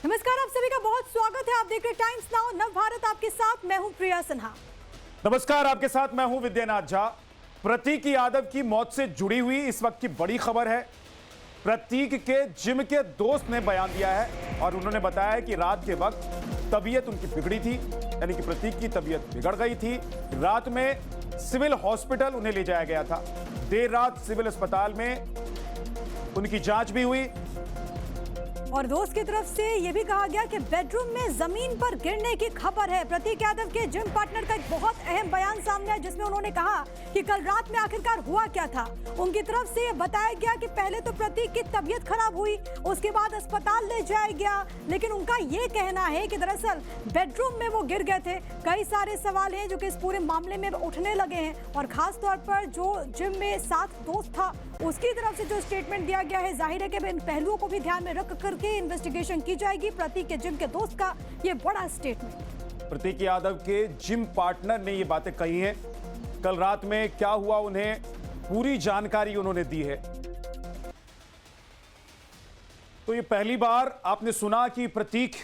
नमस्कार, आप सभी का बहुत स्वागत है। आप देख रहे टाइम्स नाउ नव भारत आपके साथ। मैं हूं प्रिया सिन्हा। नमस्कार, आपके साथ मैं हूं विद्यानाथ झा। प्रतीक यादव की मौत से जुड़ी हुई इस वक्त की बड़ी खबर है। प्रतीक के जिम के दोस्त ने बयान दिया है और उन्होंने बताया है कि रात के वक्त तबीयत उनकी बिगड़ी थी, यानी कि प्रतीक की तबीयत बिगड़ गई थी। रात में सिविल हॉस्पिटल उन्हें ले जाया गया था। देर रात सिविल अस्पताल में उनकी जांच भी हुई और दोस्त की तरफ से यह भी कहा गया कि बेडरूम में जमीन पर गिरने की खबर है। प्रतीक यादव के जिम पार्टनर का एक बहुत अहम बयान सामने आया, जिसमें उन्होंने कहा कि कल रात में आखिरकार हुआ क्या था। उनकी तरफ से बताया गया कि पहले तो प्रतीक की तबीयत खराब हुई, उसके बाद अस्पताल ले जाया गया, लेकिन उनका ये कहना है कि दरअसल बेडरूम में वो गिर गए थे। कई सारे सवाल हैं जो कि इस पूरे मामले में उठने लगे हैं और खास तौर पर जो जिम में साथ दोस्त था उसकी तरफ से जो स्टेटमेंट दिया गया है, जाहिर है कि इन पहलुओं को भी ध्यान में रख करके इन्वेस्टिगेशन की जाएगी। प्रतीक के जिम के दोस्त का ये बड़ा स्टेटमेंट। प्रतीक यादव के जिम पार्टनर ने ये बातें कही हैं। कल रात में क्या हुआ, उन्हें पूरी जानकारी उन्होंने दी है। तो ये पहली बार आपने सुना कि प्रतीक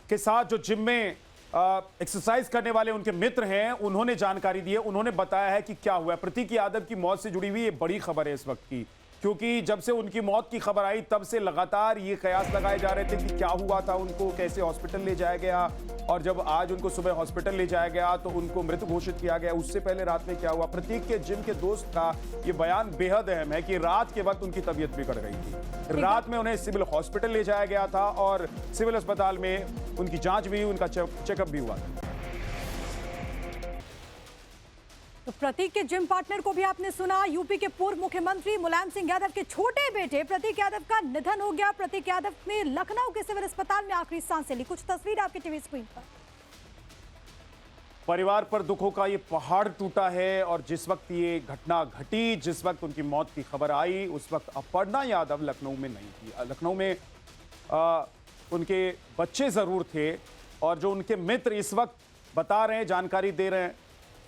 के साथ जो जिम में एक्सरसाइज करने वाले उनके मित्र हैं, उन्होंने जानकारी दी है। उन्होंने बताया है कि क्या हुआ। प्रतीक यादव की मौत से जुड़ी हुई ये बड़ी खबर है इस वक्त की, क्योंकि जब से उनकी मौत की खबर आई तब से लगातार ये कयास लगाए जा रहे थे कि क्या हुआ था, उनको कैसे हॉस्पिटल ले जाया गया। और जब आज उनको सुबह हॉस्पिटल ले जाया गया तो उनको मृत घोषित किया गया। उससे पहले रात में क्या हुआ। प्रतीक के जिम के दोस्त का ये बयान बेहद अहम है कि रात के वक्त उनकी तबीयत बिगड़ गई थी। रात में उन्हें सिविल हॉस्पिटल ले जाया गया था और सिविल अस्पताल में उनकी जांच भी हुई, उनका चेकअप भी हुआ था। तो प्रतीक के जिम पार्टनर को भी आपने सुना। यूपी के पूर्व मुख्यमंत्री मुलायम सिंह यादव के छोटे बेटे प्रतीक यादव का निधन हो गया। प्रतीक यादव ने लखनऊ के सिविल अस्पताल में आखिरी सांसें ली। कुछ तस्वीर आपकी टीवी स्क्रीन पर। परिवार पर दुखों का ये पहाड़ टूटा है और जिस वक्त ये घटना घटी, जिस वक्त उनकी मौत की खबर आई, उस वक्त अपर्णा यादव लखनऊ में नहीं थी। लखनऊ में उनके बच्चे जरूर थे और जो उनके मित्र इस वक्त बता रहे हैं, जानकारी दे रहे हैं,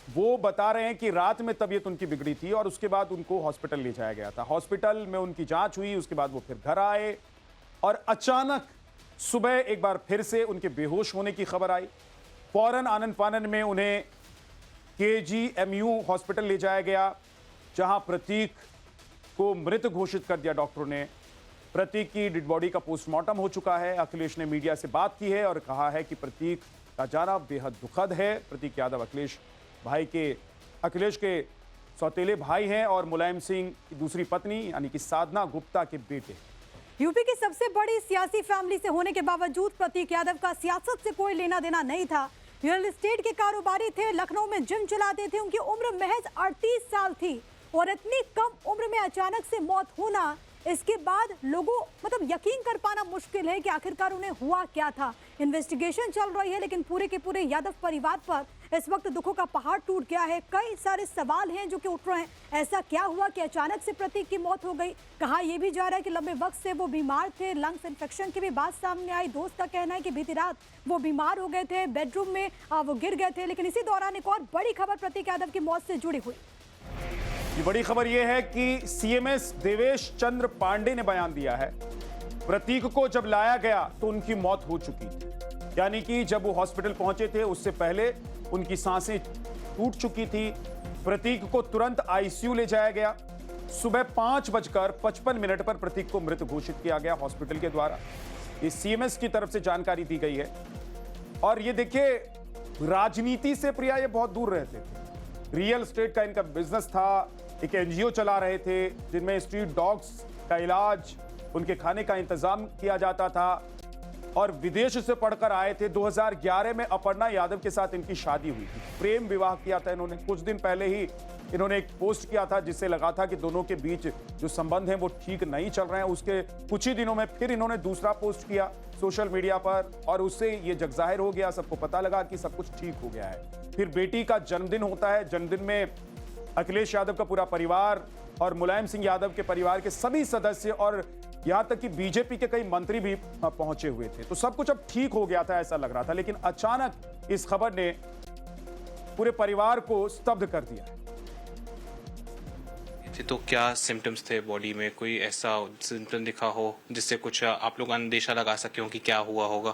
वो बता रहे हैं कि रात में तबीयत उनकी बिगड़ी थी और उसके बाद उनको हॉस्पिटल ले जाया गया था। हॉस्पिटल में उनकी जांच हुई, उसके बाद वो फिर घर आए और अचानक सुबह एक बार फिर से उनके बेहोश होने की खबर आई। फौरन आनन फानन में उन्हें KGMU हॉस्पिटल ले जाया गया, जहां प्रतीक को मृत घोषित कर दिया डॉक्टरों ने। प्रतीक की डेड बॉडी का पोस्टमार्टम हो चुका है। अखिलेश ने मीडिया से बात की है और कहा है कि प्रतीक का जाना बेहद दुखद है। प्रतीक यादव अखिलेश के सौतेले भाई हैं और मुलायम सिंह की दूसरी पत्नी यानी कि साधना गुप्ता के बेटे। यूपी की सबसे बड़ी सियासी फैमिली से होने के बावजूद प्रतीक यादव का सियासत से कोई लेना देना नहीं था। रियल एस्टेट के कारोबारी थे, लखनऊ में जिम चलाते थे। उनकी उम्र महज 38 साल थी और इतनी कम उम्र में अचानक से मौत होना, इसके बाद लोगों यकीन कर पाना मुश्किल है कि आखिरकार उन्हें हुआ क्या था। इन्वेस्टिगेशन चल रही है, लेकिन पूरे के पूरे यादव परिवार पर इस वक्त दुखों का पहाड़ टूट गया है। कई सारे सवाल हैं जो कि उठ रहे हैं। ऐसा क्या हुआ कि अचानक से प्रतीक की मौत हो गई? कहा यह भी जा रहा है कि लंबे वक्त से वो बीमार थे, लंग्स इन्फेक्शन की भी बात सामने आई। दोस्त का कहना है कि बीती रात वो बीमार हो गए थे, बेडरूम में वो गिर गए थे। लेकिन इसी दौरान एक और बड़ी खबर प्रतीक यादव की मौत से जुड़ी हुई। ये बड़ी खबर यह है कि CMS देवेश चंद्र पांडे ने बयान दिया है, प्रतीक को जब लाया गया तो उनकी मौत हो चुकी थी। यानी कि जब वो हॉस्पिटल पहुंचे थे उससे पहले उनकी सांसें टूट चुकी थी। प्रतीक को तुरंत ICU ले जाया गया। सुबह 5:55 पर प्रतीक को मृत घोषित किया गया हॉस्पिटल के द्वारा। ये CMS की तरफ से जानकारी दी गई है। और ये देखिए, राजनीति से प्रिया ये बहुत दूर रहते थे। रियल एस्टेट का इनका बिजनेस था, एक NGO चला रहे थे जिनमें स्ट्रीट डॉग्स का इलाज, उनके खाने का इंतजाम किया जाता था और विदेश से पढ़कर आए थे। 2011 में अपर्णा यादव के साथ इनकी शादी हुई थी, प्रेम विवाह किया था इन्होंने। कुछ दिन पहले ही इन्होंने एक पोस्ट किया था जिससे लगा था कि दोनों के बीच जो संबंध हैं वो ठीक नहीं चल रहे हैं। उसके कुछ ही दिनों में फिर इन्होंने दूसरा पोस्ट किया सोशल मीडिया पर और उससे ये जग जाहिर हो गया, सबको पता लगा कि सब कुछ ठीक हो गया है। फिर बेटी का जन्मदिन होता है। जन्मदिन में अखिलेश यादव का पूरा परिवार और मुलायम सिंह यादव के परिवार के सभी सदस्य और यहां तक कि बीजेपी के कई मंत्री भी पहुंचे हुए थे। तो सब कुछ अब ठीक हो गया था ऐसा लग रहा था, लेकिन अचानक इस खबर ने पूरे परिवार को स्तब्ध कर दिया। थी तो क्या सिम्टम्स थे बॉडी में, कोई ऐसा सिम्टम दिखा हो जिससे कुछ आप लोग अंदेशा लगा सके हो कि क्या हुआ होगा?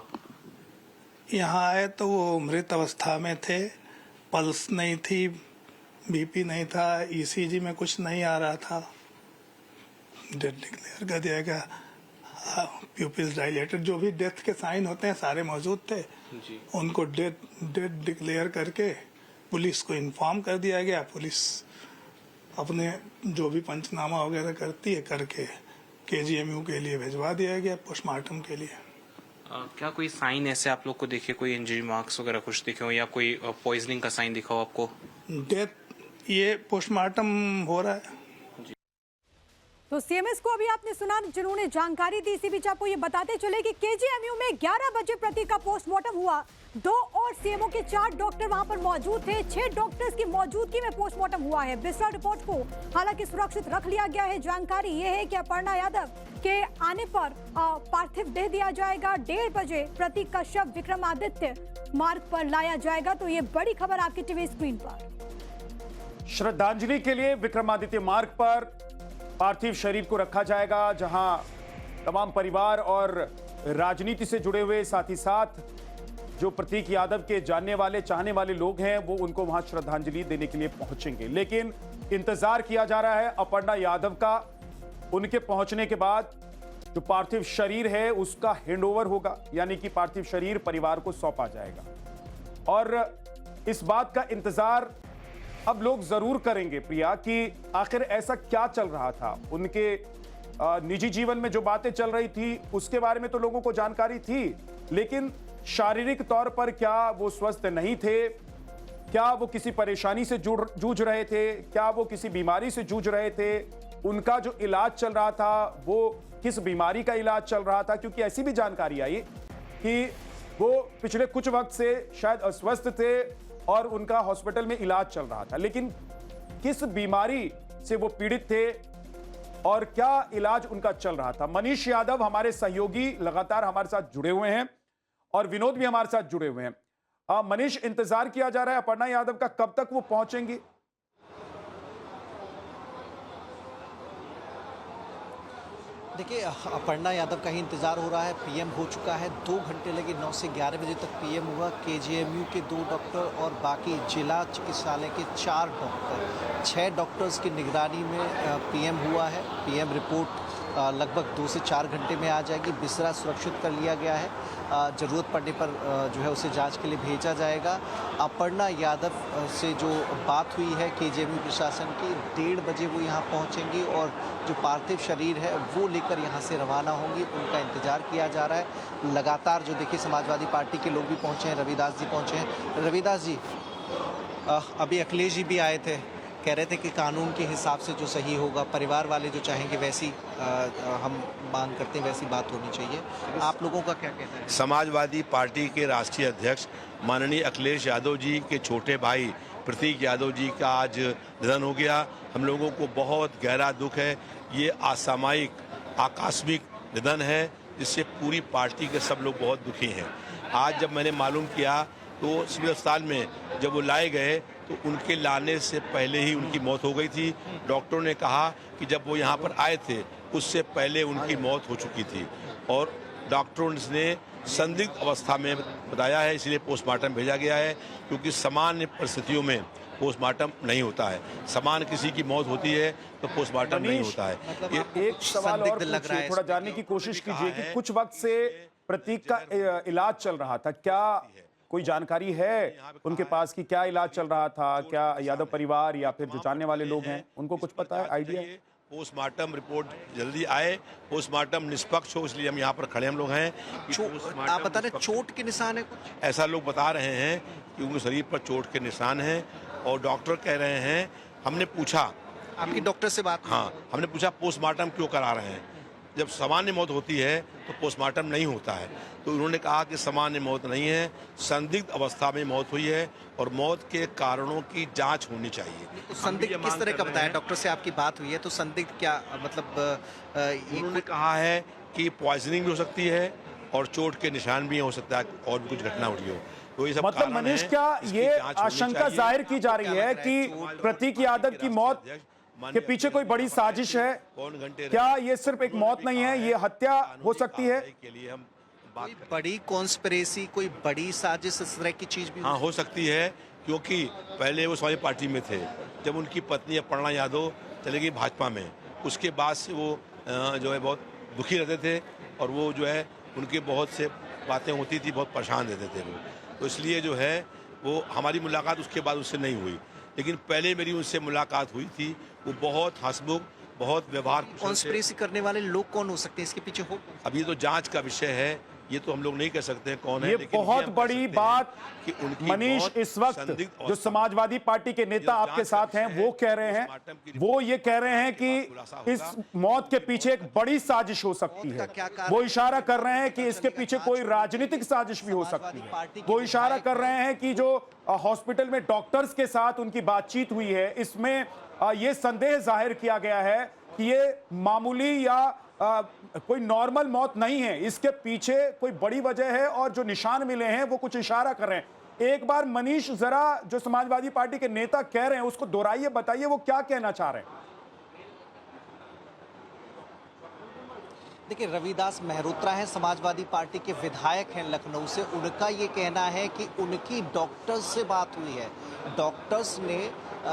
यहाँ आए तो वो मृत अवस्था में थे, पल्स नहीं थी, बीपी नहीं था, ईसीजी में कुछ नहीं आ रहा था, डेथ डिक्लेयर कर दिया गया, प्यूपिल्स डायलेटेड, जो भी डेथ के साइन होते हैं सारे मौजूद थे जी। उनको डेथ डिक्लेयर करके पुलिस को इन्फॉर्म कर दिया गया। पुलिस अपने जो भी पंचनामा वगैरह करती है करके केजीएमयू के लिए भिजवा दिया गया पोस्टमार्टम के लिए। क्या कोई साइन ऐसे आप लोग को दिखे, कोई इंजरी मार्क्स वगैरह कुछ दिखे हो या कोई पॉइजनिंग का साइन दिखा हो आपको? डेथ ये पोस्टमार्टम हो रहा है। तो सीएमएस को अभी आपने सुना जिन्होंने जानकारी दी। इसी बीच आपको ये बताते चले कि केजीएमयू में 11 बजे प्रतीक का पोस्टमार्टम हुआ। 2 और सीएमओ के 4 डॉक्टर वहां पर मौजूद थे। 6 डॉक्टर्स की मौजूदगी में पोस्टमार्टम हुआ है। बिस्तर रिपोर्ट को हालांकि सुरक्षित रख लिया गया है। जानकारी ये है कि अपर्णा यादव के आने पर पार्थिव देह दिया जाएगा। 1:30 बजे प्रतीक का शव विक्रमादित्य मार्ग पर लाया जाएगा। तो ये बड़ी खबर आपकी टीवी स्क्रीन पर। श्रद्धांजलि के लिए विक्रमादित्य मार्ग पर पार्थिव शरीर को रखा जाएगा, जहां तमाम परिवार और राजनीति से जुड़े हुए साथ ही साथ जो प्रतीक यादव के जानने वाले चाहने वाले लोग हैं वो उनको वहां श्रद्धांजलि देने के लिए पहुंचेंगे। लेकिन इंतजार किया जा रहा है अपर्णा यादव का। उनके पहुंचने के बाद जो पार्थिव शरीर है उसका हैंडओवर होगा, यानी कि पार्थिव शरीर परिवार को सौंपा जाएगा। और इस बात का इंतजार अब लोग जरूर करेंगे प्रिया कि आखिर ऐसा क्या चल रहा था। उनके निजी जीवन में जो बातें चल रही थी उसके बारे में तो लोगों को जानकारी थी, लेकिन शारीरिक तौर पर क्या वो स्वस्थ नहीं थे, क्या वो किसी परेशानी से जूझ रहे थे, क्या वो किसी बीमारी से जूझ रहे थे, उनका जो इलाज चल रहा था वो किस बीमारी का इलाज चल रहा था। क्योंकि ऐसी भी जानकारी आई कि वो पिछले कुछ वक्त से शायद अस्वस्थ थे और उनका हॉस्पिटल में इलाज चल रहा था, लेकिन किस बीमारी से वो पीड़ित थे और क्या इलाज उनका चल रहा था। मनीष यादव हमारे सहयोगी लगातार हमारे साथ जुड़े हुए हैं और विनोद भी हमारे साथ जुड़े हुए हैं। मनीष, इंतजार किया जा रहा है अपर्णा यादव का, कब तक वो पहुंचेंगी? देखिए, अपर्णा यादव का ही इंतज़ार हो रहा है। पीएम हो चुका है, 2 घंटे लगे, 9 से 11 बजे तक पीएम हुआ। केजीएमयू के 2 डॉक्टर और बाकी जिला चिकित्सालय के 4 डॉक्टर, 6 डॉक्टर्स की निगरानी में पीएम हुआ है। पीएम रिपोर्ट लगभग 2 से 4 घंटे में आ जाएगी। बिस्तरा सुरक्षित कर लिया गया है, ज़रूरत पड़ने पर जो है उसे जांच के लिए भेजा जाएगा। अपर्णा यादव से जो बात हुई है केजीएमयू प्रशासन की, 1:30 बजे वो यहाँ पहुँचेंगी और जो पार्थिव शरीर है वो लेकर यहाँ से रवाना होंगी। उनका इंतजार किया जा रहा है। लगातार जो देखिए समाजवादी पार्टी के लोग भी पहुँचे हैं, रविदास जी पहुँचे हैं। रविदास जी, अभी अखिलेश जी भी आए थे, कह रहे थे कि कानून के हिसाब से जो सही होगा, परिवार वाले जो चाहेंगे वैसी हम मांग करते हैं, वैसी बात होनी चाहिए। आप लोगों का क्या कहना है? समाजवादी पार्टी के राष्ट्रीय अध्यक्ष माननीय अखिलेश यादव जी के छोटे भाई प्रतीक यादव जी का आज निधन हो गया। हम लोगों को बहुत गहरा दुख है। ये असामयिक आकस्मिक निधन है जिससे पूरी पार्टी के सब लोग बहुत दुखी हैं। आज जब मैंने मालूम किया तो सिविल अस्पताल में जब वो लाए गए तो उनके लाने से पहले ही उनकी मौत हो गई थी। डॉक्टरों ने कहा कि जब वो यहाँ पर आए थे उससे पहले उनकी मौत हो चुकी थी और डॉक्टरों ने संदिग्ध अवस्था में बताया है, इसलिए पोस्टमार्टम भेजा गया है। क्योंकि सामान्य परिस्थितियों में पोस्टमार्टम नहीं होता है, समान किसी की मौत होती है तो पोस्टमार्टम नहीं होता है। मतलब एक सवाल और पूछिए, थोड़ा जानने की कोशिश कीजिए कि कुछ वक्त से प्रतीक का इलाज चल रहा था, क्या कोई जानकारी है उनके पास कि क्या इलाज चल रहा था? क्या यादव परिवार या फिर जो जानने वाले लोग हैं उनको कुछ पता है, आइडिया है? पोस्टमार्टम रिपोर्ट जल्दी आए, पोस्टमार्टम निष्पक्ष हो, इसलिए हम यहाँ पर खड़े हम लोग हैं। आप बता रहे चोट के निशान है कुछ? ऐसा लोग बता रहे हैं कि उनके शरीर पर चोट के निशान हैं और डॉक्टर कह रहे हैं। हमने पूछा, आपकी डॉक्टर से बात? हाँ, हमने पूछा पोस्टमार्टम क्यों करा रहे हैं, जब सामान्य मौत होती है तो पोस्टमार्टम नहीं होता है। तो उन्होंने कहा कि सामान्य मौत नहीं है, संदिग्ध अवस्था में मौत हुई है और मौत के कारणों की जांच होनी चाहिए। तो संदिग्ध किस तरह का बताया? डॉक्टर से आपकी बात हुई है तो संदिग्ध क्या मतलब? उन्होंने कहा है कि पॉइजनिंग भी हो सकती है और चोट के निशान भी हो सकता है और भी कुछ घटना हुई हो। तो ये सब मतलब मनीष, क्या ये आशंका जाहिर की जा रही है कि प्रतीक यादव की मौत कि पीछे कोई बड़ी साजिश है? कौन घंटे क्या ये सिर्फ एक मौत नहीं है, ये हत्या हो सकती है? के लिए हम बात कोई बड़ी कॉन्स्पिरेसी, कोई बड़ी साजिश, इस तरह की चीज भी हाँ हो सकती है, क्योंकि पहले वो समाजवादी पार्टी में थे। जब उनकी पत्नी अपर्णा यादव चली गई भाजपा में, उसके बाद से वो जो है बहुत दुखी रहते थे और वो जो है उनकी बहुत से बातें होती थी, बहुत परेशान रहते थे वो। तो इसलिए जो है वो हमारी मुलाकात उसके बाद उससे नहीं हुई, लेकिन पहले मेरी उनसे मुलाकात हुई थी। वो बहुत हंसमुख, बहुत व्यवहार कुशल थे। कॉन्स्पिरेसी करने वाले लोग कौन हो सकते हैं, इसके पीछे हो? अब ये तो जांच का विषय है, ये तो हम लोग नहीं कह सकते हैं कौन है। ये लेकिन बहुत हम कह बड़ी सकते हैं बात कि उनकी मनीष बहुत इस वक्त संदिग्ध जो अवस्था समाजवादी पार्टी के नेता जो आपके जांच का साथ हैं विषय वो है, कह रहे हैं, पोस्टमार्टम की वो ये कह रहे हैं के बाद खुलासा कि इस होगा। मौत के पीछे एक बड़ी साजिश हो सकती मौत का है। क्या कारण वो है? इशारा कर रहे हैं कि इसके पीछे कोई राजनीतिक साजिश भी हो सकती है। वो इशारा कर रहे हैं कि जो हॉस्पिटल में डॉक्टर्स के साथ उनकी बातचीत हुई है, इसमें ये संदेह जाहिर किया गया है कि ये मामूली या कोई नॉर्मल मौत नहीं है, इसके पीछे कोई बड़ी वजह है और जो निशान मिले हैं वो कुछ इशारा कर रहे हैं। एक बार मनीष जरा जो समाजवादी पार्टी के नेता कह रहे हैं उसको दोहराइए, बताइए वो क्या कहना चाह रहे हैं। देखिए, रविदास मेहरोत्रा हैं, समाजवादी पार्टी के विधायक हैं लखनऊ से। उनका ये कहना है कि उनकी डॉक्टर्स से बात हुई है। डॉक्टर्स ने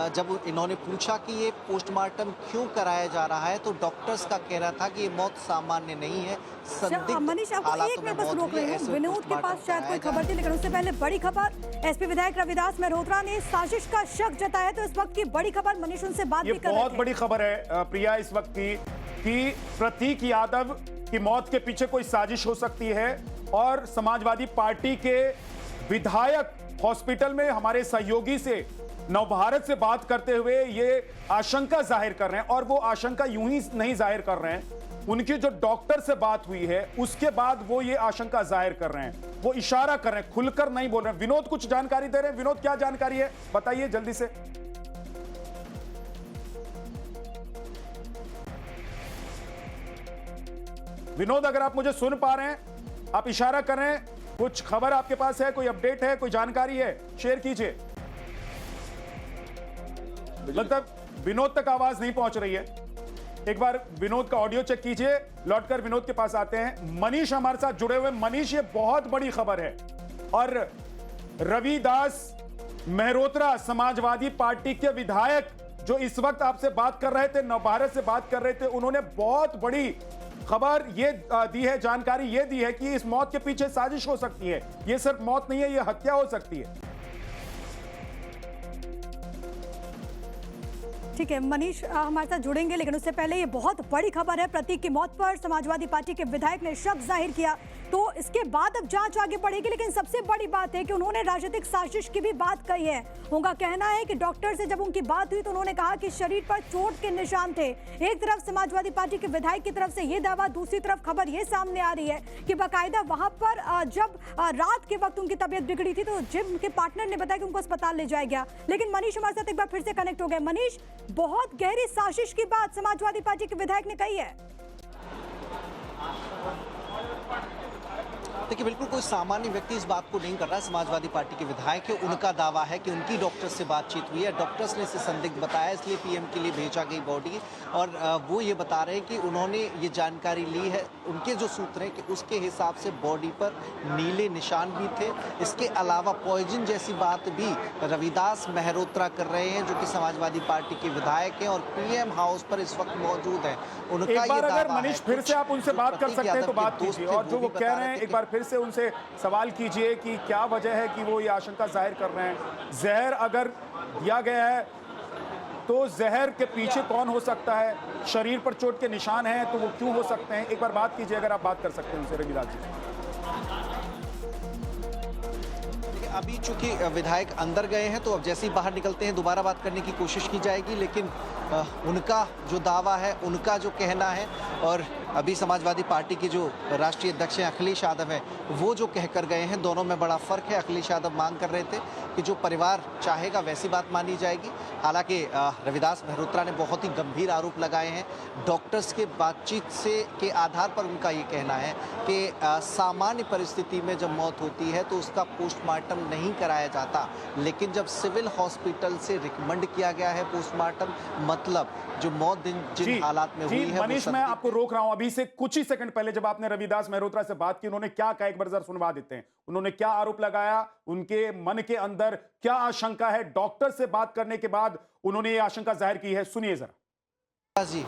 जब इन्होंने पूछा कि ये पोस्टमार्टम क्यों कराया जा रहा है, तो डॉक्टर्स का कहना था कि ये मौत सामान्य नहीं है, संदिग्ध मनीष आपको एक हालातों में मिनट बस मौत रोक हुई है, रही हूँ। ऐसे विनोद के पास पोस्टमार्टम शायद कोई कराया खबर थी, लेकिन उससे पहले बड़ी खबर। एसपी विधायक रविदास मेहरोत्रा ने साजिश का शक जताया, तो इस वक्त की बड़ी खबर मनीष उनसे बात ये भी कर रहे बहुत थे। बड़ी खबर है प्रिया इस वक्त की कि प्रतीक यादव की मौत के पीछे कोई साजिश हो सकती है और समाजवादी पार्टी के विधायक हॉस्पिटल में हमारे सहयोगी से नवभारत से बात करते हुए ये आशंका जाहिर कर रहे हैं। और वो आशंका यूं ही नहीं जाहिर कर रहे हैं, उनकी जो डॉक्टर से बात हुई है उसके बाद वो ये आशंका जाहिर कर रहे हैं, वो इशारा कर रहे हैं, खुलकर नहीं बोल रहे हैं। विनोद कुछ जानकारी दे रहे हैं। विनोद, क्या जानकारी है, बताइए जल्दी से। विनोद, अगर आप मुझे सुन पा रहे हैं, आप इशारा कर रहे हैं, कुछ खबर आपके पास है, कोई अपडेट है, कोई जानकारी है, शेयर कीजिए। मतलब विनोद तक आवाज नहीं पहुंच रही है। एक बार विनोद का ऑडियो चेक कीजिए, लौटकर विनोद के पास आते हैं। मनीष हमारे साथ जुड़े हुए। मनीष, ये बहुत बड़ी खबर है और रविदास मेहरोत्रा समाजवादी पार्टी के विधायक जो इस वक्त आपसे बात कर रहे थे, नवभारत से बात कर रहे थे, उन्होंने बहुत बड़ी खबर ये दी है, जानकारी ये दी है कि इस मौत के पीछे साजिश हो सकती है। ये सिर्फ मौत नहीं है, ये हत्या हो सकती है। ठीक है, मनीष हमारे साथ जुड़ेंगे, लेकिन उससे पहले ये बहुत बड़ी खबर है। प्रतीक की मौत पर समाजवादी पार्टी के विधायक ने शक जाहिर किया, तो इसके बाद अब जांच आगे बढ़ेगी। लेकिन सबसे बड़ी बात है कि उन्होंने राजनीतिक साजिश की भी बात कही है। उनका कहना है कि डॉक्टर से जब उनकी बात हुई तो उन्होंने कहा कि शरीर पर चोट के निशान थे। एक तरफ समाजवादी पार्टी के विधायक की तरफ से ये दावा, दूसरी तरफ खबर ये सामने आ रही है कि बाकायदा वहां पर जब रात के वक्त उनकी तबीयत बिगड़ी थी तो जिम के पार्टनर ने बताया कि उनको अस्पताल ले जाया गया। लेकिन मनीष हमारे साथ एक बार फिर से कनेक्ट हो गए। मनीष, बहुत गहरी साजिश की बात समाजवादी पार्टी के विधायक ने कही है। देखिए, बिल्कुल कोई सामान्य व्यक्ति इस बात को नहीं कर रहा है। समाजवादी पार्टी के विधायक है, उनका दावा है कि उनकी डॉक्टर से बातचीत हुई है, डॉक्टर्स ने इसे संदिग्ध बताया, इसलिए पीएम के लिए भेजा गई बॉडी। और वो ये बता रहे हैं कि उन्होंने ये जानकारी ली है, उनके जो सूत्र हैं, कि उसके हिसाब से बॉडी पर नीले निशान भी थे। इसके अलावा पॉइजन जैसी बात भी रविदास मेहरोत्रा कर रहे हैं, जो कि समाजवादी पार्टी के विधायक हैं और पीएम हाउस पर इस वक्त मौजूद है। उनका एक बार ये अगर दावा मनीष है, फिर से आप उनसे बात कर सकते हैं तो बात दोस्त कीजिए, थे, और जो वो भी कह बता रहे हैं थे एक बार फिर से उनसे सवाल कीजिए कि क्या वजह है कि वो ये आशंका जाहिर कर रहे हैं। जहर अगर दिया गया है तो जहर के पीछे कौन हो सकता है, शरीर पर चोट के निशान हैं तो वो क्यों हो सकते हैं, एक बार बात कीजिए अगर आप बात कर सकते हैं उनसे, रविदास जी। अभी चूंकि विधायक अंदर गए हैं तो अब जैसे ही बाहर निकलते हैं दोबारा बात करने की कोशिश की जाएगी। लेकिन उनका जो दावा है, उनका जो कहना है, और अभी समाजवादी पार्टी की जो राष्ट्रीय अध्यक्ष हैं अखिलेश यादव हैं, वो जो कहकर गए हैं, दोनों में बड़ा फर्क है। अखिलेश यादव मांग कर रहे थे कि जो परिवार चाहेगा वैसी बात मानी जाएगी। हालांकि रविदास मेहरोत्रा ने बहुत ही गंभीर आरोप लगाए हैं। डॉक्टर्स के बातचीत से के आधार पर उनका ये कहना है कि सामान्य परिस्थिति में जब मौत होती है तो उसका पोस्टमार्टम नहीं कराया जाता, लेकिन जब सिविल हॉस्पिटल से रिकमेंड किया गया है पोस्टमार्टम, मतलब जो मौत जिन हालात में हुई है। मनीष, मैं आपको रोक रहा हूं। अभी से कुछ ही सेकंड पहले जब आपने रविदास मेहरोत्रा से बात की, उन्होंने क्या कहा, एक बार जरा सुनवा देते हैं। उन्होंने क्या आरोप लगाया, उनके मन के अंदर क्या आशंका है, डॉक्टर से बात करने के बाद उन्होंने ये आशंका जाहिर की है। सुनिए जरा। जी,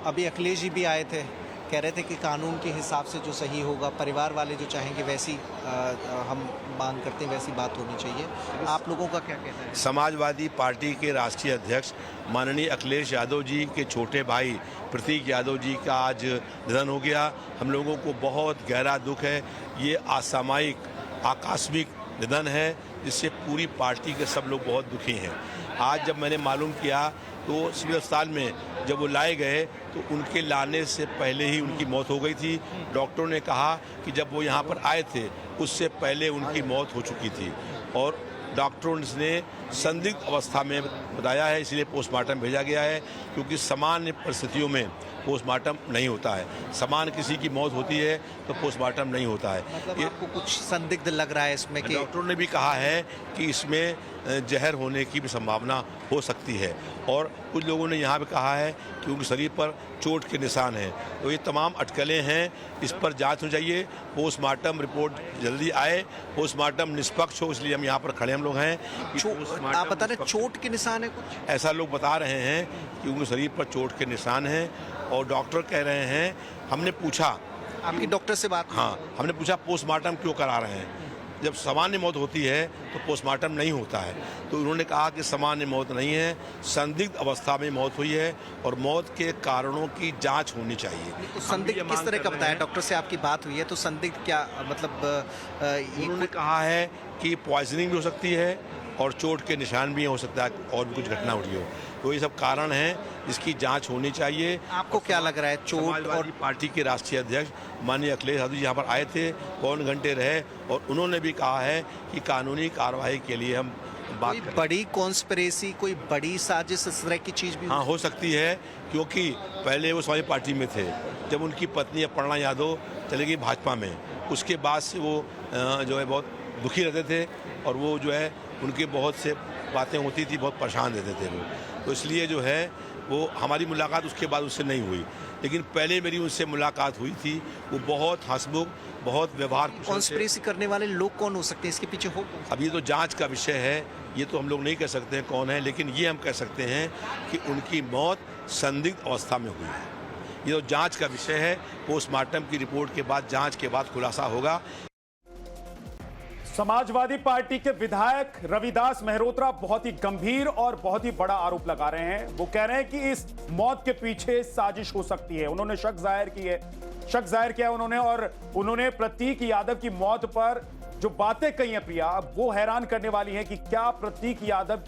अभी अखिलेश जी भी आए थे, कह रहे थे कि कानून के हिसाब से जो सही होगा, परिवार वाले जो चाहेंगे वैसी हम मांग करते हैं, वैसी बात होनी चाहिए। आप लोगों का क्या कहना है? समाजवादी पार्टी के राष्ट्रीय अध्यक्ष माननीय अखिलेश यादव जी के छोटे भाई प्रतीक यादव जी का आज निधन हो गया। हम लोगों को बहुत गहरा दुख है। ये असामयिक आकस्मिक निधन है, जिससे पूरी पार्टी के सब लोग बहुत दुखी हैं। आज जब मैंने मालूम किया तो सिविल अस्पताल में जब वो लाए गए तो उनके लाने से पहले ही उनकी मौत हो गई थी। डॉक्टरों ने कहा कि जब वो यहाँ पर आए थे उससे पहले उनकी मौत हो चुकी थी और डॉक्टरों ने संदिग्ध अवस्था में बताया है, इसलिए पोस्टमार्टम भेजा गया है, क्योंकि सामान्य परिस्थितियों में पोस्टमार्टम नहीं होता है। समान किसी की मौत होती है तो पोस्टमार्टम नहीं होता है। मतलब आपको कुछ संदिग्ध लग रहा है इसमें कि डॉक्टरों ने भी कहा है कि इसमें जहर होने की भी संभावना हो सकती है और कुछ लोगों ने यहाँ पे कहा है कि उनके शरीर पर चोट के निशान हैं। तो ये तमाम अटकलें हैं, इस पर जांच होनी चाहिए। पोस्टमार्टम रिपोर्ट जल्दी आए, पोस्टमार्टम निष्पक्ष हो, इसलिए हम यहाँ पर खड़े हम लोग हैं। आप बता रहे चोट के निशान है कुछ? ऐसा लोग बता रहे हैं कि उनके शरीर पर चोट के निशान हैं और डॉक्टर कह रहे हैं। हमने पूछा, आपकी डॉक्टर से बात? हाँ, हमने पूछा पोस्टमार्टम क्यों करा रहे हैं, जब सामान्य मौत होती है तो पोस्टमार्टम नहीं होता है। तो उन्होंने कहा कि सामान्य मौत नहीं है, संदिग्ध अवस्था में मौत हुई है और मौत के कारणों की जांच होनी चाहिए। तो संदिग्ध किस तरह का बताया? डॉक्टर से आपकी बात हुई है तो संदिग्ध क्या मतलब? उन्होंने कहा है कि पॉइजनिंग भी हो सकती है और चोट के निशान भी हो सकता है और भी कुछ घटना हुई हो। तो ये सब कारण हैं, इसकी जांच होनी चाहिए। आपको क्या लग रहा है? चोट और पार्टी के राष्ट्रीय अध्यक्ष माननीय अखिलेश यादव जी यहाँ पर आए थे, कौन घंटे रहे और उन्होंने भी कहा है कि कानूनी कार्रवाई के लिए हम बात कोई बड़ी कॉन्स्पिरेसी, कोई बड़ी साजिश, इस तरह की चीज भी हाँ हो सकती है, क्योंकि पहले वो समाजवादी पार्टी में थे। जब उनकी पत्नी अपर्णा यादव चली गई भाजपा में, उसके बाद से वो जो है बहुत दुखी रहते थे और वो जो है उनकी बहुत से बातें होती थी, बहुत परेशान रहते थे वो। तो इसलिए जो है वो हमारी मुलाकात उसके बाद उससे नहीं हुई, लेकिन पहले मेरी उनसे मुलाकात हुई थी। वो बहुत हंसमुख, बहुत व्यवहार कुशल थे। कॉन्स्पिरेसी करने वाले लोग कौन हो सकते हैं? इसके पीछे हो? अब ये तो जांच का विषय है, ये तो हम लोग नहीं कह सकते हैं कौन है, लेकिन ये हम कह सकते हैं कि उनकी मौत संदिग्ध अवस्था में हुई है। ये तो जांच का विषय है, पोस्टमार्टम की रिपोर्ट के बाद, जांच के बाद खुलासा होगा। समाजवादी पार्टी के विधायक रविदास मेहरोत्रा बहुत ही गंभीर और बहुत ही बड़ा आरोप लगा रहे हैं। वो कह रहे हैं कि इस मौत के पीछे साजिश हो सकती है। उन्होंने शक जाहिर किया उन्होंने, और उन्होंने प्रतीक यादव की मौत पर जो बातें कही हैं प्रिया, वो हैरान करने वाली हैं कि क्या प्रतीक यादव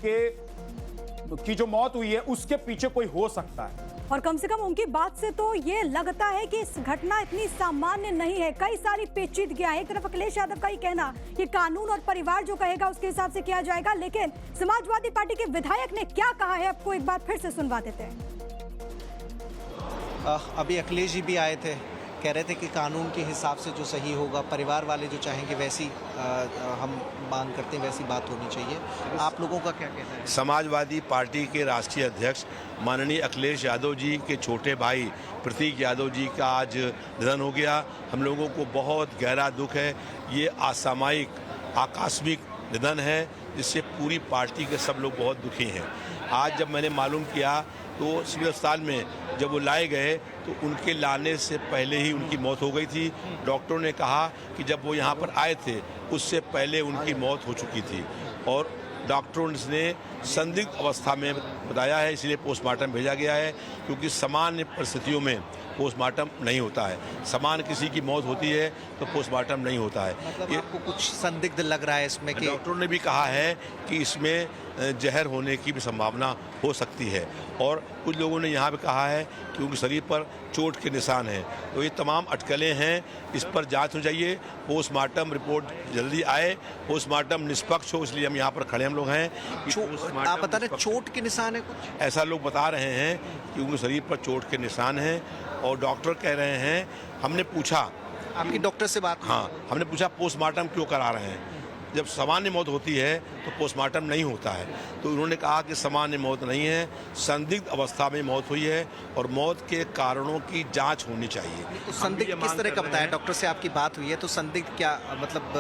की जो मौत हुई है उसके पीछे कोई हो सकता है। और कम से कम उनकी बात से तो ये लगता है कि इस घटना इतनी सामान्य नहीं है, कई सारी पेचीदगियां। एक तरफ अखिलेश यादव का ही कहना कि कानून और परिवार जो कहेगा उसके हिसाब से किया जाएगा, लेकिन समाजवादी पार्टी के विधायक ने क्या कहा है आपको एक बार फिर से सुनवा देते हैं। अभी अखिलेश जी भी आए थे, कह रहे थे कि कानून के हिसाब से जो सही होगा, परिवार वाले जो चाहेंगे वैसी हम मांग करते हैं, वैसी बात होनी चाहिए। आप लोगों का क्या कहना है? समाजवादी पार्टी के राष्ट्रीय अध्यक्ष माननीय अखिलेश यादव जी के छोटे भाई प्रतीक यादव जी का आज निधन हो गया। हम लोगों को बहुत गहरा दुख है। ये असामयिक आकस्मिक निधन है, जिससे पूरी पार्टी के सब लोग बहुत दुखी हैं। आज जब मैंने मालूम किया तो सिविल अस्पताल में जब वो लाए गए तो उनके लाने से पहले ही उनकी मौत हो गई थी। डॉक्टरों ने कहा कि जब वो यहाँ पर आए थे उससे पहले उनकी मौत हो चुकी थी और डॉक्टरों ने संदिग्ध अवस्था में बताया है, इसलिए पोस्टमार्टम भेजा गया है, क्योंकि सामान्य परिस्थितियों में पोस्टमार्टम नहीं होता है। समान किसी की मौत होती है तो पोस्टमार्टम नहीं होता है। मतलब आपको कुछ संदिग्ध लग रहा है इसमें कि डॉक्टरों ने भी कहा है कि इसमें जहर होने की भी संभावना हो सकती है, और कुछ लोगों ने यहाँ पे कहा है कि उनके शरीर पर चोट के निशान हैं। तो ये तमाम अटकलें हैं, इस पर जांच हो जाइए, पोस्टमार्टम रिपोर्ट जल्दी आए, पोस्टमार्टम निष्पक्ष हो, इसलिए हम यहाँ पर खड़े हम लोग हैं। आप बता रहे चोट के निशान है कुछ? ऐसा लोग बता रहे हैं कि उनके शरीर पर चोट के निशान हैं, और डॉक्टर कह रहे हैं, हमने पूछा, आपकी डॉक्टर से बात? हाँ, हमने पूछा पोस्टमार्टम क्यों करा रहे हैं, जब सामान्य मौत होती है तो पोस्टमार्टम नहीं होता है। तो उन्होंने कहा कि सामान्य मौत नहीं है, संदिग्ध अवस्था में मौत हुई है और मौत के कारणों की जांच होनी चाहिए। तो संदिग्ध किस तरह का बताया? डॉक्टर से आपकी बात हुई है तो संदिग्ध क्या मतलब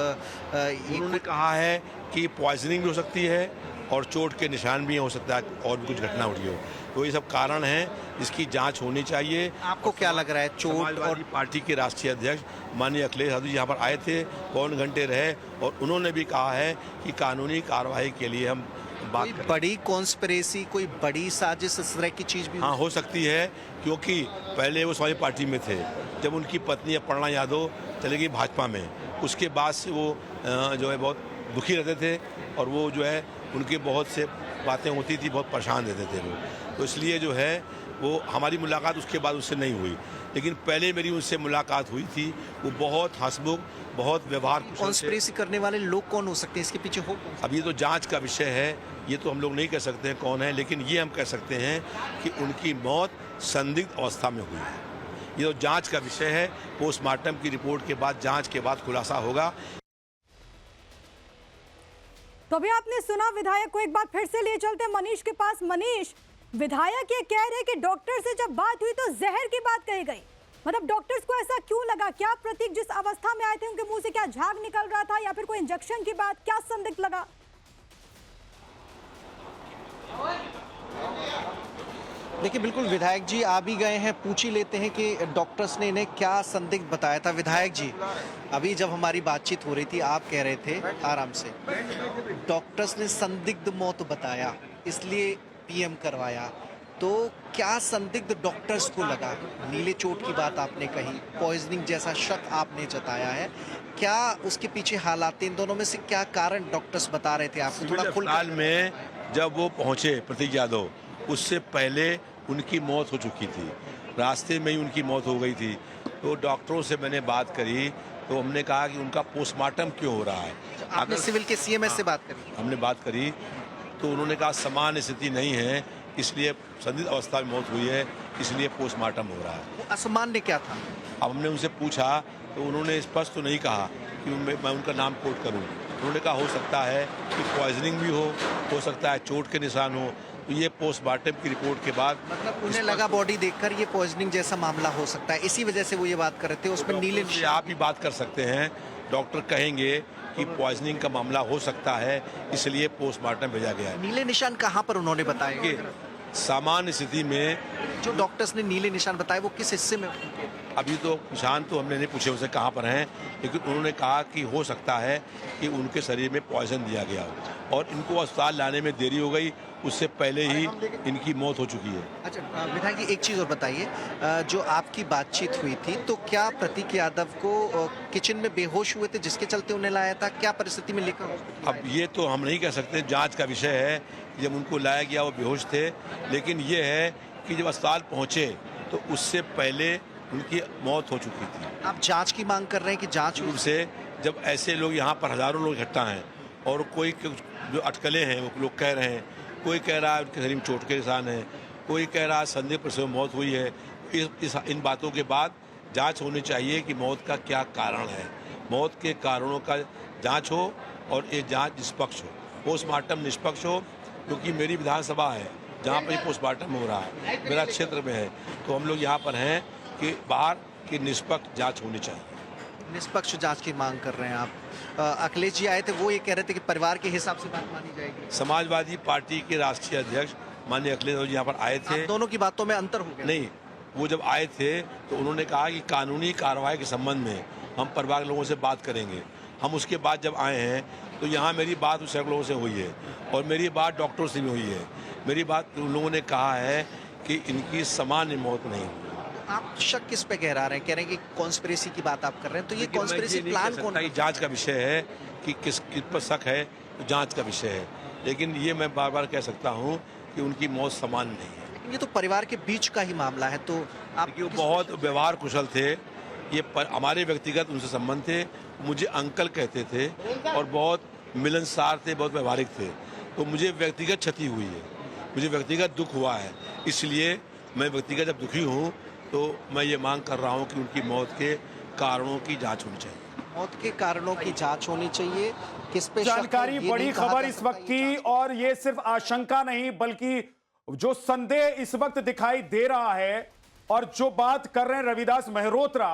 उन्होंने कहा है कि पॉइजनिंग भी हो सकती है और चोट के निशान भी हो सकता है, और भी कुछ घटना हुई हो। तो ये सब कारण हैं, इसकी जांच होनी चाहिए। आपको क्या लग रहा है चोट? और समाजवादी पार्टी के राष्ट्रीय अध्यक्ष माननीय अखिलेश यादव जी यहाँ पर आए थे, पौन घंटे रहे, और उन्होंने भी कहा है कि कानूनी कार्रवाई के लिए हम बात कोई बड़ी कॉन्स्पिरेसी, कोई बड़ी साजिश, इस तरह की चीज भी? हाँ, हो सकती है, क्योंकि पहले वो समाजवादी पार्टी में थे, जब उनकी पत्नी अपर्णा यादव चली गई भाजपा में, उसके बाद से वो जो है बहुत दुखी रहते थे, और वो जो है उनकी बहुत से बातें होती थी, बहुत परेशान रहते थे वो। तो इसलिए जो है वो हमारी मुलाकात उसके बाद उससे नहीं हुई, लेकिन पहले मेरी उनसे मुलाकात हुई थी। वो बहुत हंसमुख, बहुत व्यवहार कुशल थे। कॉन्स्पिरेसी करने वाले लोग कौन हो सकते हैं? इसके पीछे हो? अब ये तो जांच का विषय है, ये तो हम लोग नहीं कह सकते हैं कौन है, लेकिन ये हम कह सकते हैं कि उनकी मौत संदिग्ध अवस्था में हुई है। ये तो जांच का विषय है, पोस्टमार्टम की रिपोर्ट के बाद, जांच के बाद खुलासा होगा। तो अभी आपने सुना, विधायक को एक बार फिर से ले चलते हैं मनीष के पास। मनीष, विधायक ये कह रहे कि डॉक्टर से जब बात हुई तो जहर की बात कही गई, मतलब डॉक्टर्स को ऐसा क्यों लगा? क्या प्रतीक जिस अवस्था में आए थे उनके मुंह से क्या झाग निकल रहा था, या फिर कोई इंजेक्शन की बात, क्या संदिग्ध लगा? देखिए, बिल्कुल विधायक जी आ भी गए हैं, पूछ ही लेते हैं कि डॉक्टर्स ने इन्हें क्या संदिग्ध बताया था। विधायक जी, अभी जब हमारी बातचीत हो रही थी आप कह रहे थे आराम से, डॉक्टर्स ने संदिग्ध मौत बताया इसलिए पीएम करवाया, तो क्या संदिग्ध डॉक्टर्स को लगा? नीले चोट की बात आपने कही, पॉइजनिंग जैसा शक आपने जताया है, क्या उसके पीछे हालात, इन दोनों में से क्या कारण डॉक्टर्स बता रहे थे आपको? थोड़ा खुल में जब वो पहुंचे प्रतीक यादव, उससे पहले उनकी मौत हो चुकी थी, रास्ते में ही उनकी मौत हो गई थी। तो डॉक्टरों से मैंने बात करी तो हमने कहा कि उनका पोस्टमार्टम क्यों हो रहा है। आपने सिविल के सीएमएस से बात करी? हमने बात करी तो उन्होंने कहा सामान्य स्थिति नहीं है, इसलिए संदिग्ध अवस्था में मौत हुई है, इसलिए पोस्टमार्टम हो रहा है। वो असामान्य क्या था? अब हमने उनसे पूछा तो उन्होंने स्पष्ट तो नहीं कहा कि मैं उनका नाम कोट करूं। उन्होंने कहा हो सकता है कि पॉइजनिंग भी हो सकता है चोट के निशान हो, तो ये पोस्टमार्टम की रिपोर्ट के बाद मतलब उन्हें लगा बॉडी देखकर ये पॉइजनिंग जैसा मामला हो सकता है, इसी वजह से वो ये बात कर रहे थे। उसमें नीले से आप ही बात कर सकते हैं, डॉक्टर कहेंगे कि पॉइजनिंग का मामला हो सकता है, इसलिए पोस्टमार्टम भेजा गया है। नीले निशान कहाँ पर उन्होंने बताए? कि सामान्य स्थिति में जो डॉक्टर्स ने नीले निशान बताए वो किस हिस्से में? अभी तो निशान तो हमने नहीं पूछे उनसे कहाँ पर हैं, लेकिन उन्होंने कहा कि हो सकता है कि उनके शरीर में पॉइजन दिया गया हो, और इनको अस्पताल लाने में देरी हो गई, उससे पहले ही इनकी मौत हो चुकी है। अच्छा विधायक जी, एक चीज़ और बताइए, जो आपकी बातचीत हुई थी तो क्या प्रतीक यादव को किचन में बेहोश हुए थे जिसके चलते उन्हें लाया था? क्या परिस्थिति में लेकर हॉस्पिटल अब ये तो हम नहीं कह सकते, जांच का विषय है। जब उनको लाया गया वो बेहोश थे, लेकिन ये है कि जब अस्पताल पहुंचे तो उससे पहले उनकी मौत हो चुकी थी। आप जांच की मांग कर रहे हैं कि जांच रूप से जब ऐसे लोग यहाँ पर हजारों लोग इकट्ठा हैं और कोई जो अटकलें हैं वो लोग कह रहे हैं, कोई कह रहा है उनके शरीर में चोट के निशान है, कोई कह रहा है संदिग्ध प्रसव मौत हुई है, इन बातों के बाद जांच होनी चाहिए कि मौत का क्या कारण है। मौत के कारणों का जांच हो और ये जांच निष्पक्ष हो, पोस्टमार्टम निष्पक्ष हो, क्योंकि मेरी विधानसभा है जहाँ पर पोस्टमार्टम हो रहा है, मेरा क्षेत्र में है, तो हम लोग यहाँ पर हैं कि बाहर की निष्पक्ष जांच होनी चाहिए। निष्पक्ष जांच की मांग कर रहे हैं आप। अखिलेश जी आए थे, वो ये कह रहे थे कि परिवार के हिसाब से बात मानी जाएगी। समाजवादी पार्टी के राष्ट्रीय अध्यक्ष माननीय अखिलेश यादव जी यहाँ पर आए थे। दोनों की बातों में अंतर हो गया? नहीं, वो जब आए थे तो उन्होंने कहा कि कानूनी कार्रवाई के संबंध में हम परिवार के लोगों से बात करेंगे। हम उसके बाद जब आए हैं तो यहाँ मेरी बात उन सैकड़ों लोगों से हुई है और मेरी बात डॉक्टर से भी हुई है। मेरी बात उन लोगों ने कहा है कि इनकी सामान्य मौत नहीं हुई। आप शक किस पे गहरा रहे हैं? कह रहे हैं कि कॉन्स्पिरेसी की बात आप कर रहे हैं, तो ये लेकिन मैं कॉन्स्पिरेसी नहीं प्लान कह कौन? सकता, ये जांच का विषय है कि किस पर शक है, तो जांच का विषय है। लेकिन ये मैं बार बार कह सकता हूँ कि उनकी मौत समान नहीं है। ये तो परिवार के बीच का ही मामला है, तो आप क्योंकि वो बहुत व्यवहार कुशल थे, हमारे व्यक्तिगत उनसे संबंध थे, मुझे अंकल कहते थे और बहुत मिलनसार थे, बहुत व्यवहारिक थे। तो मुझे व्यक्तिगत क्षति हुई है, मुझे व्यक्तिगत दुख हुआ है, इसलिए मैं व्यक्तिगत जब दुखी हूँ तो मैं ये मांग कर रहा हूँ कि उनकी मौत के कारणों की जांच होनी चाहिए। मौत के कारणों की जांच होनी चाहिए। किस पे शक है, जानकारी ये बड़ी नहीं कहा खबर जा इस सकता, वक्त ये की, जांच और ये सिर्फ आशंका नहीं बल्कि जो संदेह इस वक्त दिखाई दे रहा है और जो बात कर रहे हैं रविदास मेहरोत्रा,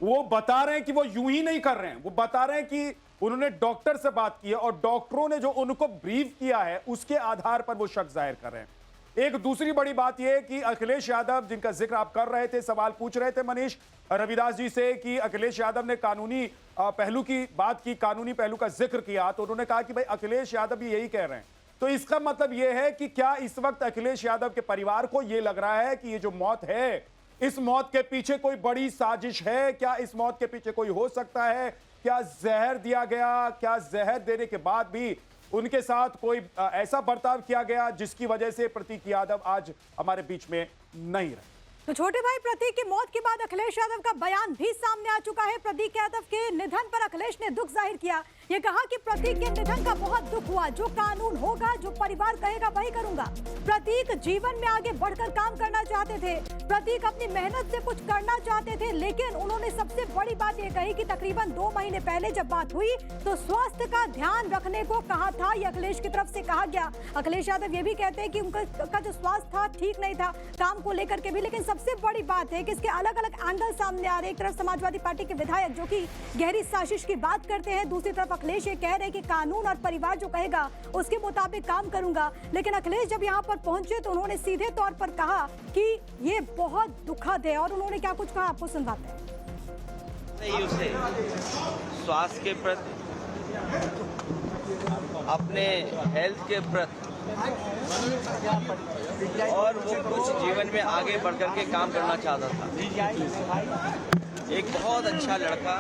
वो बता रहे हैं कि वो यूं ही नहीं कर रहे हैं। वो बता रहे हैं कि उन्होंने डॉक्टर से बात की है और डॉक्टरों ने जो उनको ब्रीफ किया है उसके आधार पर वो शक जाहिर कर रहे हैं। एक दूसरी बड़ी बात यह है कि अखिलेश यादव, जिनका जिक्र आप कर रहे थे, सवाल पूछ रहे थे मनीष रविदास जी से कि अखिलेश यादव ने कानूनी पहलू की बात की, कानूनी पहलू का जिक्र किया, तो उन्होंने कहा कि भाई अखिलेश यादव भी यही कह रहे हैं। तो इसका मतलब यह है कि क्या इस वक्त अखिलेश यादव के परिवार को यह लग रहा है कि ये जो मौत है, इस मौत के पीछे कोई बड़ी साजिश है? क्या इस मौत के पीछे कोई हो सकता है? क्या जहर दिया गया? क्या जहर देने के बाद भी उनके साथ कोई ऐसा बर्ताव किया गया जिसकी वजह से प्रतीक यादव आज हमारे बीच में नहीं रहे? तो छोटे भाई प्रतीक की मौत के बाद अखिलेश यादव का बयान भी सामने आ चुका है। प्रतीक यादव के निधन पर अखिलेश ने दुख जाहिर किया। ये कहा कि प्रतीक के निधन का बहुत दुख हुआ, जो कानून होगा, जो परिवार कहेगा वही करूंगा। प्रतीक जीवन में आगे बढ़कर काम करना चाहते थे, प्रतीक अपनी मेहनत से कुछ करना चाहते थे, लेकिन उन्होंने सबसे बड़ी बात ये कही कि तकरीबन 2 महीने पहले जब बात हुई तो स्वास्थ्य का ध्यान रखने को कहा था। ये अखिलेश की तरफ से कहा गया। अखिलेश यादव ये भी कहते हैं कि उनका जो स्वास्थ्य था ठीक नहीं था, काम को लेकर के भी। लेकिन सबसे बड़ी बात है कि इसके अलग अलग एंगल सामने आ रहे हैं। एक तरफ समाजवादी पार्टी के विधायक जो कि गहरी साजिश की बात करते हैं, दूसरी तरफ अखिलेश ये कह रहे हैं कि कानून और परिवार जो कहेगा उसके मुताबिक काम करूंगा। लेकिन अखिलेश जब यहाँ पर पहुंचे तो उन्होंने सीधे तौर पर कहा कि ये बहुत दुखद है, और उन्होंने क्या कुछ कहा आपको सुनवाते हैं। नहीं, उसे स्वास्थ्य के प्रति, अपने हेल्थ के प्रति, और वो कुछ जीवन में आगे बढ़ कर के काम करना चाहता था। एक बहुत अच्छा लड़का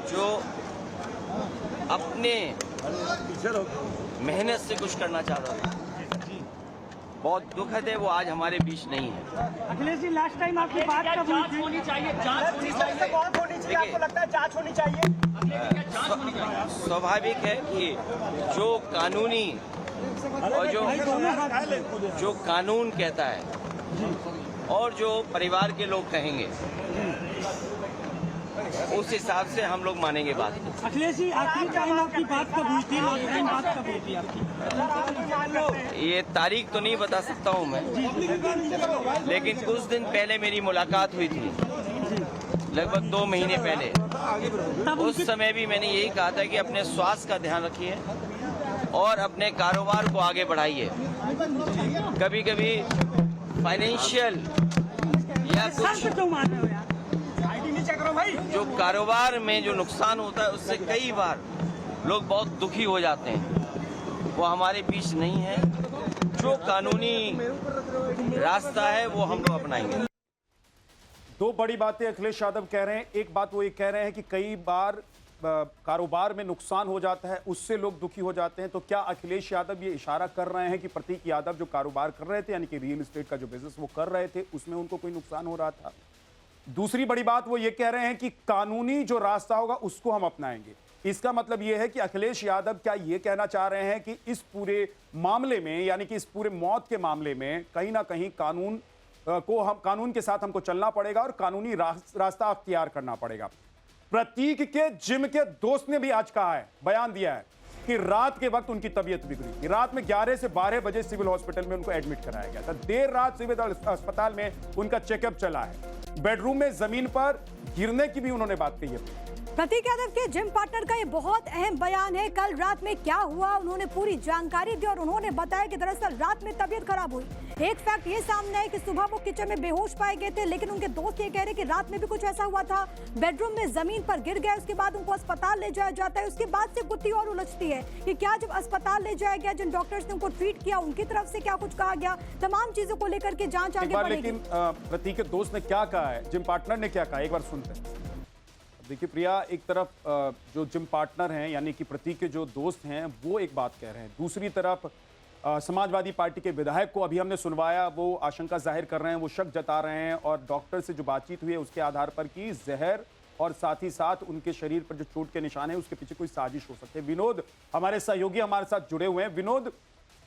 जो अपने मेहनत से कुछ करना चाहता था। बहुत दुखद है वो आज हमारे बीच नहीं है। अखिलेश जी, लास्ट टाइम आपकी बात कब हुई थी? होनी चाहिए जांच बहुत होनी चाहिए। आपको लगता है जांच होनी चाहिए? स्वाभाविक है कि जो कानूनी और जो कानून कहता है और जो परिवार के लोग कहेंगे, उस हिसाब से हम लोग मानेंगे बात को। अखिलेश जी, आखिरी टाइम आपकी बात कब हुई थी? लास्ट टाइम बात कब हुई थी आपकी? ये तारीख तो नहीं बता सकता हूँ मैं, लेकिन कुछ दिन पहले मेरी मुलाकात हुई थी, लगभग 2 महीने पहले। उस समय भी मैंने यही कहा था कि अपने स्वास्थ्य का ध्यान रखिए और अपने कारोबार को आगे बढ़ाइए। कभी कभी फाइनेंशियल या कुछ जो कारोबार में जो नुकसान होता है उससे कई बार लोग बहुत दुखी हो जाते हैं। वो हमारे बीच नहीं है। जो कानूनी रास्ता है वो हम लोग अपनाएंगे। 2 बड़ी बातें अखिलेश यादव कह रहे हैं। एक बात वो ये कह रहे हैं कि कई बार कारोबार में नुकसान हो जाता है, उससे लोग दुखी हो जाते हैं। तो क्या अखिलेश यादव ये इशारा कर रहे हैं कि प्रतीक यादव जो कारोबार कर रहे थे, यानी कि रियल एस्टेट का जो बिजनेस वो कर रहे थे, उसमें उनको कोई नुकसान हो रहा था? दूसरी बड़ी बात वो ये कह रहे हैं कि कानूनी जो रास्ता होगा उसको हम अपनाएंगे। इसका मतलब ये है कि अखिलेश यादव क्या ये कहना चाह रहे हैं कि इस पूरे मामले में, यानी कि इस पूरे मौत के मामले में कहीं ना कहीं कानून के साथ हमको चलना पड़ेगा और कानूनी रास्ता अख्तियार करना पड़ेगा। प्रतीक के जिम के दोस्त ने भी आज कहा है, बयान दिया है कि रात के वक्त उनकी तबीयत बिगड़ी कि रात में 11 से 12 बजे सिविल हॉस्पिटल में उनको एडमिट कराया गया था। देर रात सिविल अस्पताल में उनका चेकअप चला है। बेडरूम में जमीन पर गिरने की भी उन्होंने बात कही है। प्रतीक यादव के जिम पार्टनर का ये बहुत अहम बयान है। कल रात में क्या हुआ, उन्होंने पूरी जानकारी दी और उन्होंने बताया कि दरअसल रात में तबीयत खराब हुई। एक फैक्ट ये सामने है कि सुबह वो किचन में बेहोश पाए गए थे, लेकिन उनके दोस्त ये कह रहे हैं कि रात में भी कुछ ऐसा हुआ था, बेडरूम में जमीन पर गिर गए, उसके बाद उनको अस्पताल ले जाया जाता है। उसके बाद से गुत्थी और उलझती है कि क्या जब अस्पताल ले जाया गया, जिन डॉक्टर्स ने उनको ट्रीट किया उनकी तरफ से क्या कुछ कहा गया, तमाम चीजों को लेकर के जांच आगे बढ़ेगी। लेकिन प्रतीक के दोस्त ने क्या कहा है, जिम पार्टनर ने क्या कहा, एक बार सुनते हैं। देखिए प्रिया, एक तरफ जो जिम पार्टनर हैं यानी कि प्रतीक के जो दोस्त हैं वो एक बात कह रहे हैं, दूसरी तरफ समाजवादी पार्टी के विधायक को अभी हमने सुनवाया, वो आशंका जाहिर कर रहे हैं, वो शक जता रहे हैं और डॉक्टर से जो बातचीत हुई है उसके आधार पर कि जहर और साथ ही साथ उनके शरीर पर जो चोट के निशान है उसके पीछे कोई साजिश हो सकती है। विनोद हमारे सहयोगी हमारे साथ जुड़े हुए हैं। विनोद,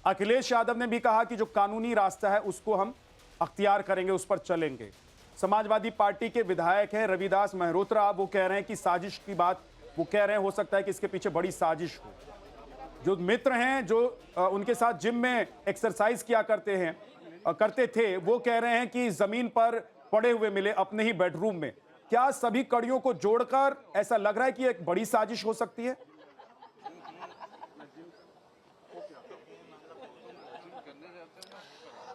अखिलेश यादव ने भी कहा कि जो कानूनी रास्ता है उसको हम अख्तियार करेंगे, उस पर चलेंगे। समाजवादी पार्टी के विधायक हैं रविदास मेहरोत्रा, वो कह रहे हैं कि साजिश की बात वो कह रहे हैं, हो सकता है कि इसके पीछे बड़ी साजिश हो। जो मित्र हैं जो उनके साथ जिम में एक्सरसाइज किया करते थे, वो कह रहे हैं कि जमीन पर पड़े हुए मिले अपने ही बेडरूम में। क्या सभी कड़ियों को जोड़कर ऐसा लग रहा है कि एक बड़ी साजिश हो सकती है?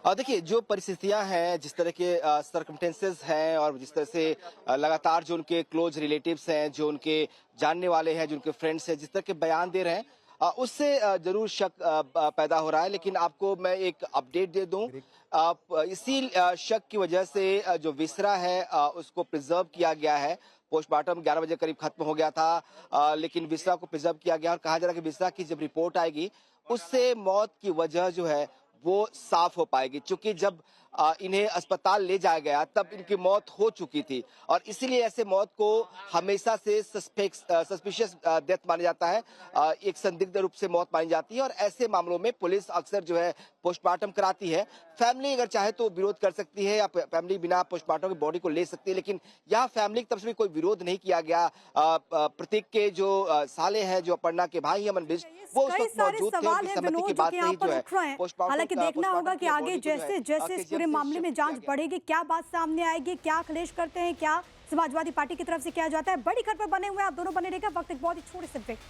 देखिए, जो परिस्थितियां हैं, जिस तरह के सर्कमस्टेंसेस हैं और जिस तरह से लगातार जो उनके क्लोज रिलेटिव्स हैं, जो उनके जानने वाले हैं, जो उनके फ्रेंड्स हैं, जिस तरह के बयान दे रहे हैं, उससे जरूर शक पैदा हो रहा है। लेकिन आपको मैं एक अपडेट दे दूं, इसी शक की वजह से जो विसरा है उसको प्रिजर्व किया गया है। पोस्टमार्टम 11 बजे करीब खत्म हो गया था, लेकिन विसरा को प्रिजर्व किया गया और कहा जा रहा है कि विसरा की जब रिपोर्ट आएगी उससे मौत की वजह जो है वो साफ हो पाएगी। चूंकि जब इन्हें अस्पताल ले जाया गया तब इनकी मौत हो चुकी थी और इसीलिए ऐसे मौत को हमेशा से सस्पिशियस डेथ माना जाता है, एक संदिग्ध रूप से मौत मानी जाती है और ऐसे मामलों में पुलिस अक्सर जो है पोस्टमार्टम कराती है। फैमिली अगर चाहे तो विरोध कर सकती है या फैमिली बिना पोस्टमार्टम की बॉडी को ले सकती है, लेकिन यहाँ फैमिली की तरफ से भी कोई विरोध नहीं किया गया। प्रतीक के जो साले हैं, जो अपर्णा के भाई अमन बिष्ट, वो उस वक्त मौजूद थे, उनकी सहमति की बात नहीं जो है। हालांकि देखना होगा कि आगे जैसे जैसे इस पूरे मामले में जांच बढ़ेगी, क्या बात सामने आएगी, क्या अखिलेश करते हैं, क्या समाजवादी पार्टी की तरफ से किया जाता है। बड़ी खबर पर बने हुए आप दोनों बने रहेगा। वक्त एक बहुत ही छोटे से ब्रेक।